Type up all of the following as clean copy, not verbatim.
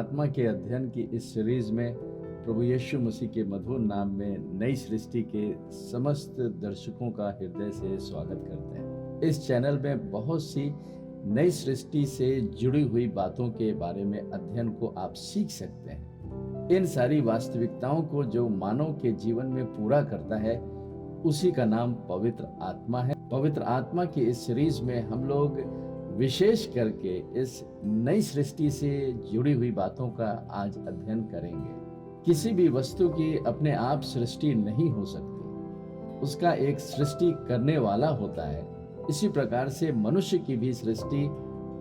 आत्मा के अध्ययन की इस सीरीज में प्रभु यीशु मसीह के मधुर नाम में नई सृष्टि के समस्त दर्शकों का हृदय से स्वागत करते हैं। इस चैनल में बहुत सी नई सृष्टि से जुड़ी हुई बातों के बारे में अध्ययन को आप सीख सकते हैं। इन सारी वास्तविकताओं को जो मानव के जीवन में पूरा करता है उसी का नाम पवित्र आत्मा है। पवित्र आत्मा की इस सीरीज में हम लोग विशेष करके इस नई सृष्टि से जुड़ी हुई बातों का आज अध्ययन करेंगे। किसी भी वस्तु की अपने आप सृष्टि नहीं हो सकती, उसका एक सृष्टि करने वाला होता है। इसी प्रकार से मनुष्य की भी सृष्टि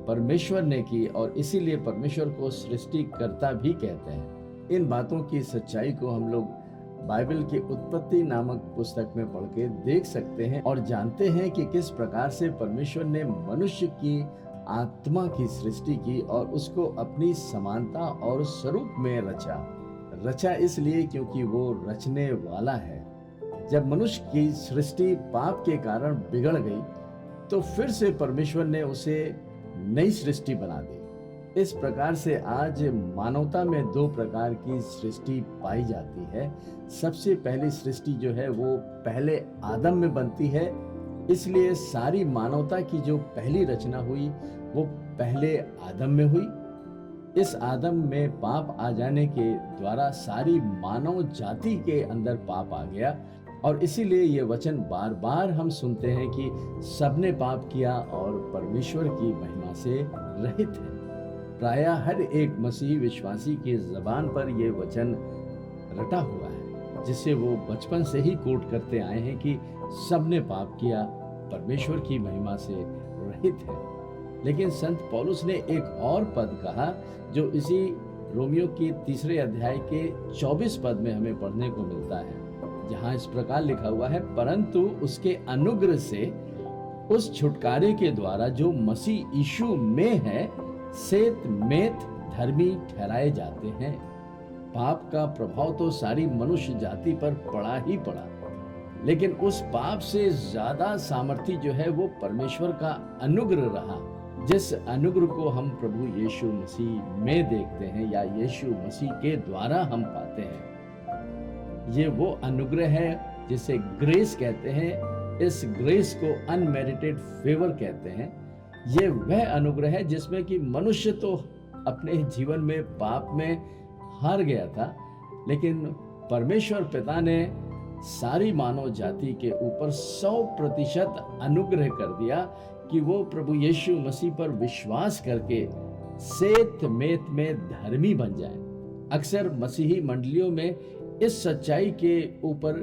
परमेश्वर ने की और इसीलिए परमेश्वर को सृष्टिकर्ता भी कहते हैं। इन बातों की सच्चाई को हम लोग बाइबल की उत्पत्ति नामक पुस्तक में पढ़ के देख सकते हैं और जानते हैं कि किस प्रकार से परमेश्वर ने मनुष्य की आत्मा की सृष्टि की और उसको अपनी समानता और स्वरूप में रचा इसलिए क्योंकि वो रचने वाला है। जब मनुष्य की सृष्टि पाप के कारण बिगड़ गई तो फिर से परमेश्वर ने उसे नई सृष्टि बना दी। इस प्रकार से आज मानवता में दो प्रकार की सृष्टि पाई जाती है। सबसे पहली सृष्टि जो है वो पहले आदम में बनती है, इसलिए सारी मानवता की जो पहली रचना हुई वो पहले आदम में हुई। इस आदम में पाप आ जाने के द्वारा सारी मानव जाति के अंदर पाप आ गया और इसीलिए ये वचन बार बार हम सुनते हैं कि सबने पाप किया और परमेश्वर की महिमा से रहित है। प्रायः हर एक मसीही विश्वासी की जबान पर यह वचन रटा हुआ है, जिसे वो बचपन से ही कोट करते आए हैं कि सबने पाप किया, परमेश्वर की महिमा से रहित है। लेकिन संत पौलुस ने एक और पद कहा जो इसी रोमियो की 3 अध्याय के 24 पद में हमें पढ़ने को मिलता है, जहां इस प्रकार लिखा हुआ है, परंतु उसके अनुग्रह से उस छुटकारे के द्वारा जो मसीह यीशु में है सेत मेत धर्मी ठहराए जाते हैं। पाप का प्रभाव तो सारी मनुष्य जाति पर पड़ा ही पड़ा, लेकिन उस पाप से ज्यादा सामर्थी जो है वो परमेश्वर का अनुग्रह रहा, जिस अनुग्रह को हम प्रभु यीशु मसीह में देखते हैं या यीशु मसीह के द्वारा हम पाते हैं। ये वो अनुग्रह है जिसे ग्रेस कहते हैं। इस ग्रेस को अनमेरिटेड फेवर कहते हैं। ये वह अनुग्रह है जिसमें कि मनुष्य तो अपने जीवन में पाप में हार गया था, लेकिन परमेश्वर पिता ने सारी मानव जाति के ऊपर 100% अनुग्रह कर दिया कि वो प्रभु यीशु मसीह पर विश्वास करके सेत मेत में धर्मी बन जाए। अक्सर मसीही मंडलियों में इस सच्चाई के ऊपर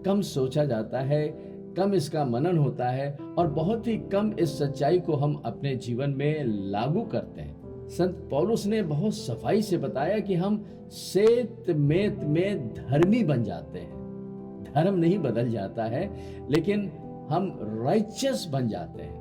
कम सोचा जाता है, कम इसका मनन होता है और बहुत ही कम इस सच्चाई को हम अपने जीवन में लागू करते हैं। संत पौलुस ने बहुत सफाई से बताया कि हम सेत मेत में धर्मी बन जाते हैं। धर्म नहीं बदल जाता है, लेकिन हम राइचियस बन जाते हैं।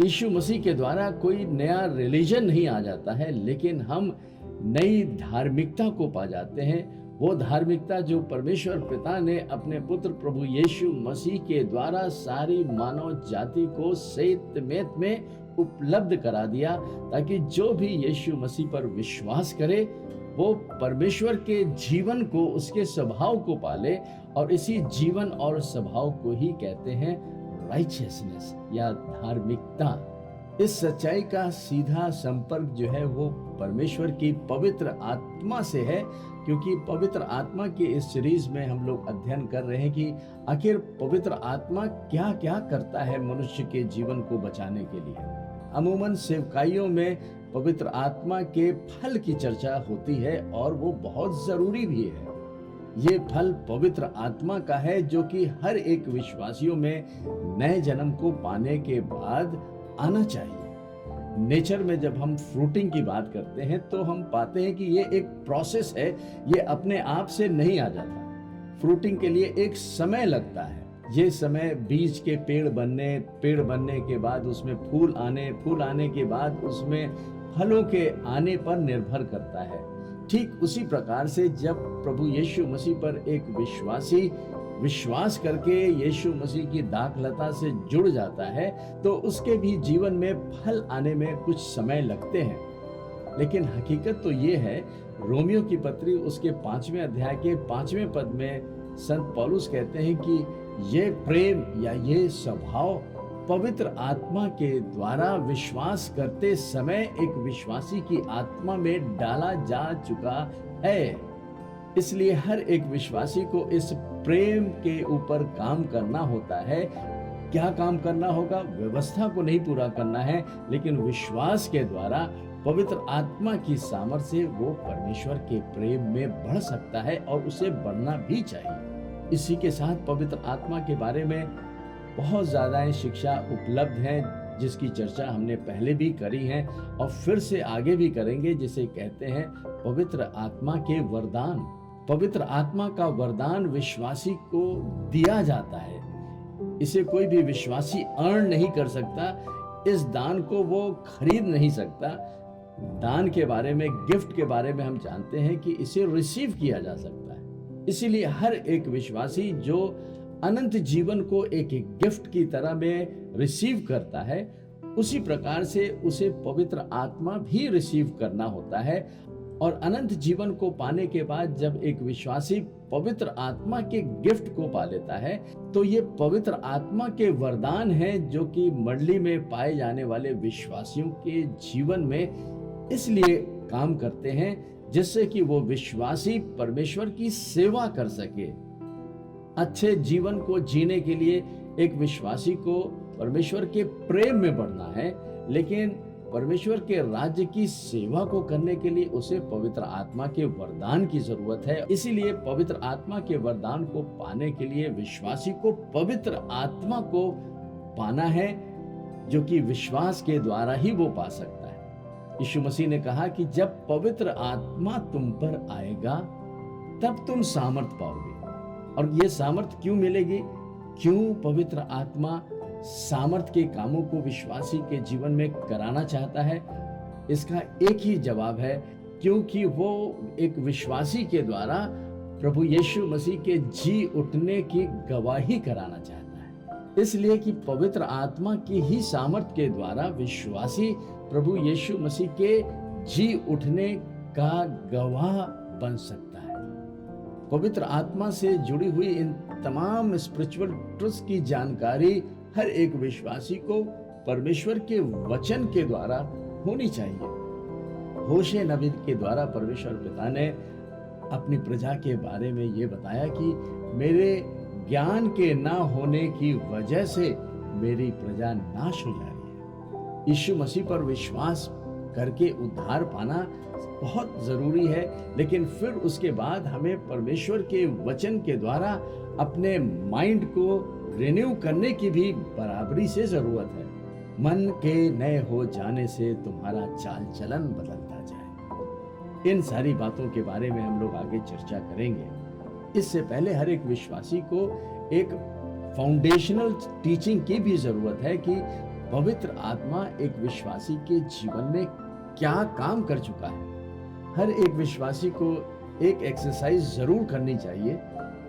यीशु मसीह के द्वारा कोई नया रिलीजन नहीं आ जाता है, लेकिन हम नई धार्मिकता को पा जाते हैं। वो धार्मिकता जो परमेश्वर पिता ने अपने पुत्र प्रभु यीशु मसीह के द्वारा सारी मानव जाति को सेत मेत में उपलब्ध करा दिया, ताकि जो भी यीशु मसीह पर विश्वास करे वो परमेश्वर के जीवन को, उसके स्वभाव को पाले और इसी जीवन और स्वभाव को ही कहते हैं राइचियसनेस या धार्मिकता। इस सच्चाई का सीधा संपर्क जो है वो परमेश्वर की पवित्र आत्मा से है, क्योंकि पवित्र आत्मा की इस सीरीज में हम लोग अध्ययन कर रहे हैं कि आखिर पवित्र आत्मा क्या क्या करता है मनुष्य के जीवन को बचाने के लिए। अमूमन सेवकाइयों में पवित्र आत्मा के फल की चर्चा होती है और वो बहुत जरूरी भी है। ये फल पवित्र आत्मा का है जो कि हर एक विश्वासियों में नए जन्म को पाने के बाद आना चाहिए। नेचर में जब हम फ्रूटिंग की बात करते हैं तो हम पाते हैं कि ये एक प्रोसेस है, ये अपने आप से नहीं आ जाता। फ्रूटिंग के लिए एक समय लगता है। ये समय बीज के पेड़ बनने के बाद उसमें फूल आने के बाद उसमें फलों के आने पर निर्भर करता है। ठीक उसी प्रकार से जब प्रभु यीशु मसीह पर एक विश्वासी विश्वास करके यीशु मसीह की दाखलता से जुड़ जाता है तो उसके भी जीवन में फल आने में कुछ समय लगते हैं। लेकिन हकीकत तो ये है, रोमियो की पत्री उसके 5वें अध्याय के 5वें पद में संत पौलुस कहते हैं कि ये प्रेम या ये स्वभाव पवित्र आत्मा के द्वारा विश्वास करते समय एक विश्वासी की आत्मा में डाला जा चुका है। इसलिए हर एक विश्वासी को इस प्रेम के ऊपर काम करना होता है। क्या काम करना होगा? व्यवस्था को नहीं पूरा करना है, लेकिन विश्वास के द्वारा पवित्र आत्मा की सामर्थ्य से वो परमेश्वर के प्रेम में बढ़ सकता है और उसे बढ़ना भी चाहिए। इसी के साथ पवित्र आत्मा के बारे में बहुत ज़्यादा शिक्षा उपलब्ध है, जिसकी चर्चा हमने पहले भी करी है और फिर से आगे भी करेंगे, जिसे कहते हैं पवित्र आत्मा के वरदान। पवित्र आत्मा का वरदान विश्वासी को दिया जाता है। इसे कोई भी विश्वासी अर्न नहीं कर सकता। इस दान को वो खरीद नहीं सकता। दान के बारे में, गिफ्ट के बारे में हम जानते हैं कि इसे रिसीव किया जा सकता है। इसीलिए हर एक विश्वासी जो अनंत जीवन को एक गिफ्ट की तरह में रिसीव करता है, उसी प्रकार से उसे पवित्र आत्मा भी रिसीव करना होता है। और अनंत जीवन को पाने के बाद जब एक विश्वासी पवित्र आत्मा के गिफ्ट को पा लेता है, तो ये पवित्र आत्मा के वरदान हैं जो कि मंडली में पाए जाने वाले विश्वासियों के जीवन में इसलिए काम करते हैं जिससे कि वो विश्वासी परमेश्वर की सेवा कर सके। अच्छे जीवन को जीने के लिए एक विश्वासी को परमेश्वर के प्रेम में बढ़ना है, लेकिन परमेश्वर के राज्य की सेवा को करने के लिए उसे पवित्र आत्मा के वरदान की जरूरत है। इसीलिए पवित्र आत्मा के वरदान को पाने के लिए विश्वासी को पवित्र आत्मा को पाना है, जो कि विश्वास के द्वारा ही वो पा सकता है। यीशु मसीह ने कहा कि जब पवित्र आत्मा तुम पर आएगा तब तुम सामर्थ पाओगे। और ये सामर्थ क्यों मिलेगी? क्यों पवित्र आत्मा सामर्थ के कामों को विश्वासी के जीवन में कराना चाहता है? इसका एक ही जवाब है, क्योंकि वो एक विश्वासी के द्वारा प्रभु यीशु मसीह के जी उठने की गवाही कराना चाहता है। इसलिए कि पवित्र आत्मा की ही सामर्थ के द्वारा विश्वासी प्रभु यीशु मसीह के जी उठने का गवाह बन सकता है। पवित्र आत्मा से जुड़ी हुई इन तमाम स्पिरिचुअल ट्रुथ्स की जानकारी हर एक विश्वासी को परमेश्वर के वचन के द्वारा होनी चाहिए। होशे नबी के द्वारा परमेश्वर पिता ने अपनी प्रजा के बारे में ये बताया कि मेरे ज्ञान के ना होने की वजह से मेरी प्रजा नाश हो जा रही है। यीशु मसीह पर विश्वास करके उद्धार पाना बहुत जरूरी है, लेकिन फिर उसके बाद हमें परमेश्वर के वचन के द्वारा अपने माइंड को रिन्यू करने की भी बराबरी से जरूरत है। मन के नए हो जाने से तुम्हारा चाल चलन बदलता जाए। इन सारी बातों के बारे में हम लोग आगे चर्चा करेंगे। इससे पहले हर एक विश्वासी को एक फाउंडेशनल टीचिंग की भी जरूरत है कि पवित्र आत्मा एक विश्वासी के जीवन में क्या काम कर चुका है। हर एक विश्वासी को एक एक्सरसाइज जरूर करनी चाहिए,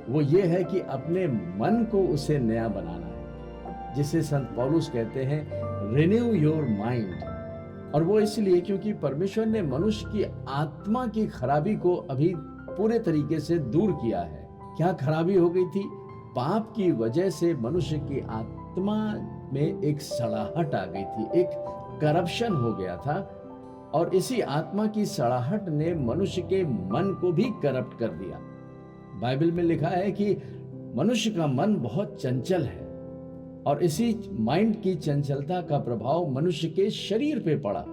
वो ये है कि अपने मन को उसे नया बनाना है, जिसे संत पौलुस कहते हैं रिन्यू योर माइंड। और वो इसलिए क्योंकि परमेश्वर ने मनुष्य की आत्मा की खराबी को अभी पूरे तरीके से दूर किया है। क्या खराबी हो गई थी? पाप की वजह से मनुष्य की आत्मा में एक सड़ाहट आ गई थी, एक करप्शन हो गया था। और इसी आत्मा की सड़ाहट ने मनुष्य के मन को भी करप्ट कर दिया। बाइबल में लिखा है कि मनुष्य का मन बहुत चंचल है और इसी माइंड की चंचलता का प्रभाव मनुष्य के शरीर पे पड़ा।